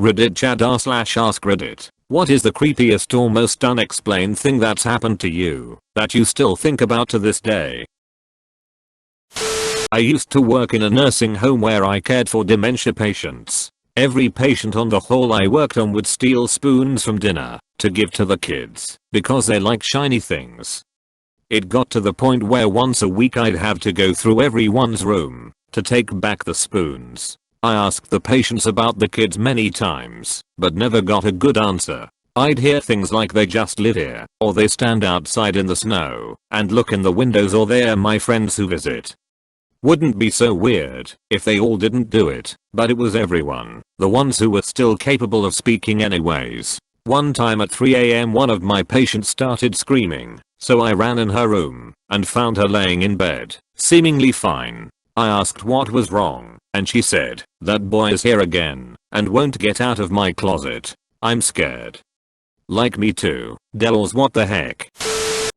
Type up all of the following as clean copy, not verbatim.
Reddit chat r/ask Reddit. What is the creepiest or most unexplained thing that's happened to you that you still think about to this day? I used to work in a nursing home where I cared for dementia patients. Every patient on the hall I worked on would steal spoons from dinner to give to the kids because they like shiny things. It got to the point where once a week I'd have to go through everyone's room to take back the spoons. I asked the patients about the kids many times, but never got a good answer. I'd hear things like they just live here, or they stand outside in the snow and look in the windows, or they're my friends who visit. Wouldn't be so weird if they all didn't do it, but it was everyone, the ones who were still capable of speaking anyways. One time at 3 AM one of my patients started screaming, so I ran in her room and found her laying in bed, seemingly fine. I asked what was wrong, and she said, "That boy is here again and won't get out of my closet. I'm scared." Like me too. Dells, what the heck?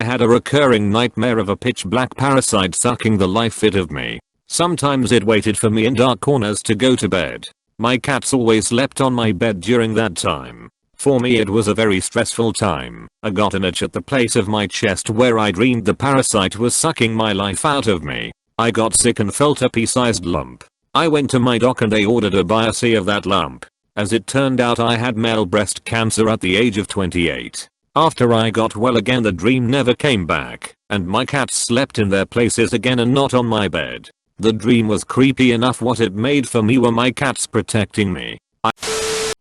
I had a recurring nightmare of a pitch black parasite sucking the life out of me. Sometimes it waited for me in dark corners to go to bed. My cats always slept on my bed during that time. For me it was a very stressful time. I got an itch at the place of my chest where I dreamed the parasite was sucking my life out of me. I got sick and felt a pea-sized lump. I went to my doc and they ordered a biopsy of that lump. As it turned out, I had male breast cancer at the age of 28. After I got well again, the dream never came back, and my cats slept in their places again and not on my bed. The dream was creepy enough. What it made for me were my cats protecting me.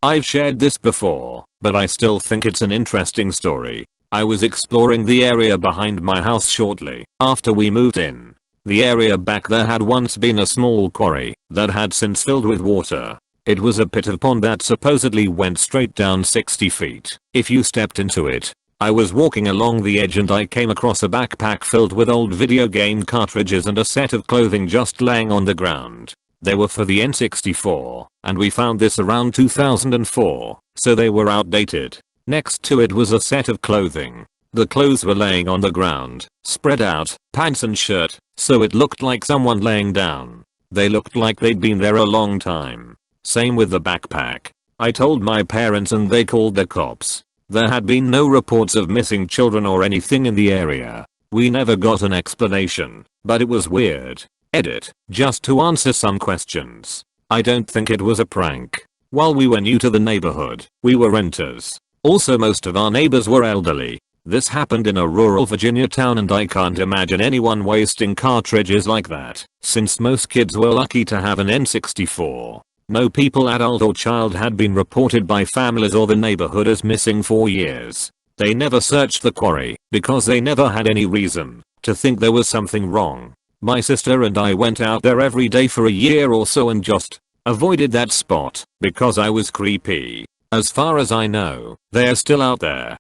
I've shared this before, but I still think it's an interesting story. I was exploring the area behind my house shortly after we moved in. The area back there had once been a small quarry that had since filled with water. It was a pit of pond that supposedly went straight down 60 feet if you stepped into it. I was walking along the edge and I came across a backpack filled with old video game cartridges and a set of clothing just laying on the ground. They were for the N64, and we found this around 2004, so they were outdated. Next to it was a set of clothing. The clothes were laying on the ground, spread out, pants and shirt, so it looked like someone laying down. They looked like they'd been there a long time. Same with the backpack. I told my parents and they called the cops. There had been no reports of missing children or anything in the area. We never got an explanation, but it was weird. Edit, just to answer some questions. I don't think it was a prank. While we were new to the neighborhood, we were renters. Also, most of our neighbors were elderly. This happened in a rural Virginia town and I can't imagine anyone wasting cartridges like that, since most kids were lucky to have an N64. No people, adult or child, had been reported by families or the neighborhood as missing for years. They never searched the quarry because they never had any reason to think there was something wrong. My sister and I went out there every day for a year or so and just avoided that spot because I was creepy. As far as I know, they're still out there.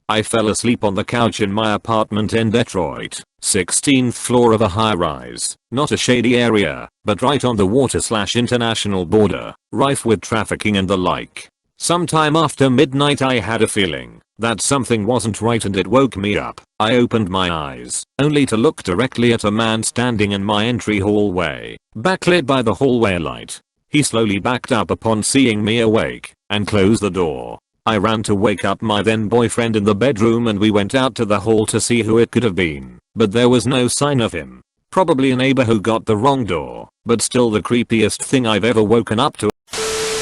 I fell asleep on the couch in my apartment in Detroit, 16th floor of a high-rise, not a shady area, but right on the water/international border, rife with trafficking and the like. Sometime after midnight I had a feeling that something wasn't right and it woke me up. I opened my eyes, only to look directly at a man standing in my entry hallway, backlit by the hallway light. He slowly backed up upon seeing me awake, and closed the door. I ran to wake up my then boyfriend in the bedroom and we went out to the hall to see who it could have been, but there was no sign of him. Probably a neighbor who got the wrong door, but still the creepiest thing I've ever woken up to.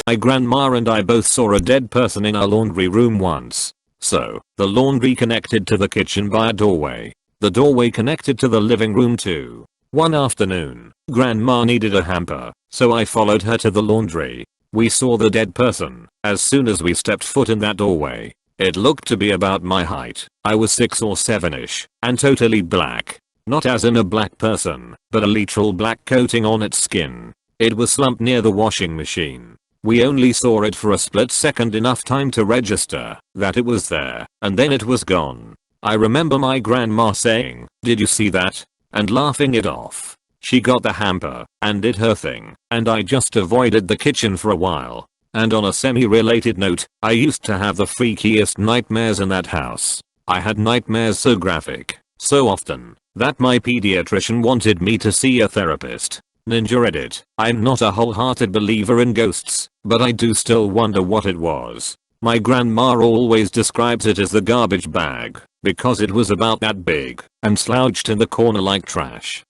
My grandma and I both saw a dead person in our laundry room once. So, the laundry connected to the kitchen by a doorway. The doorway connected to the living room too. One afternoon, grandma needed a hamper, so I followed her to the laundry. We saw the dead person as soon as we stepped foot in that doorway. It looked to be about my height. I was 6 or 7ish, and totally black. Not as in a black person, but a literal black coating on its skin. It was slumped near the washing machine. We only saw it for a split second, enough time to register that it was there, and then it was gone. I remember my grandma saying, "Did you see that?" and laughing it off. She got the hamper and did her thing, and I just avoided the kitchen for a while. And on a semi-related note, I used to have the freakiest nightmares in that house. I had nightmares so graphic, so often, that my pediatrician wanted me to see a therapist. Ninja edit. I'm not a wholehearted believer in ghosts, but I do still wonder what it was. My grandma always describes it as the garbage bag, because it was about that big, and slouched in the corner like trash.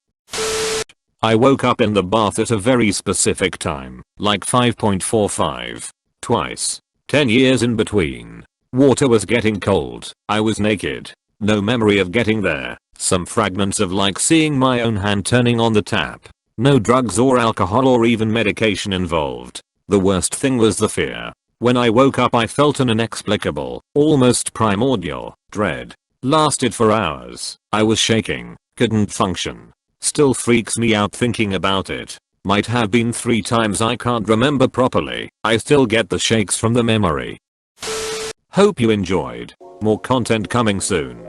I woke up in the bath at a very specific time, like 5.45. Twice. 10 years in between. Water was getting cold. I was naked. No memory of getting there. Some fragments of like seeing my own hand turning on the tap. No drugs or alcohol or even medication involved. The worst thing was the fear. When I woke up I felt an inexplicable, almost primordial, dread. Lasted for hours. I was shaking. Couldn't function. Still freaks me out thinking about it. Might have been 3 times, I can't remember properly. I still get the shakes from the memory. Hope you enjoyed. More content coming soon.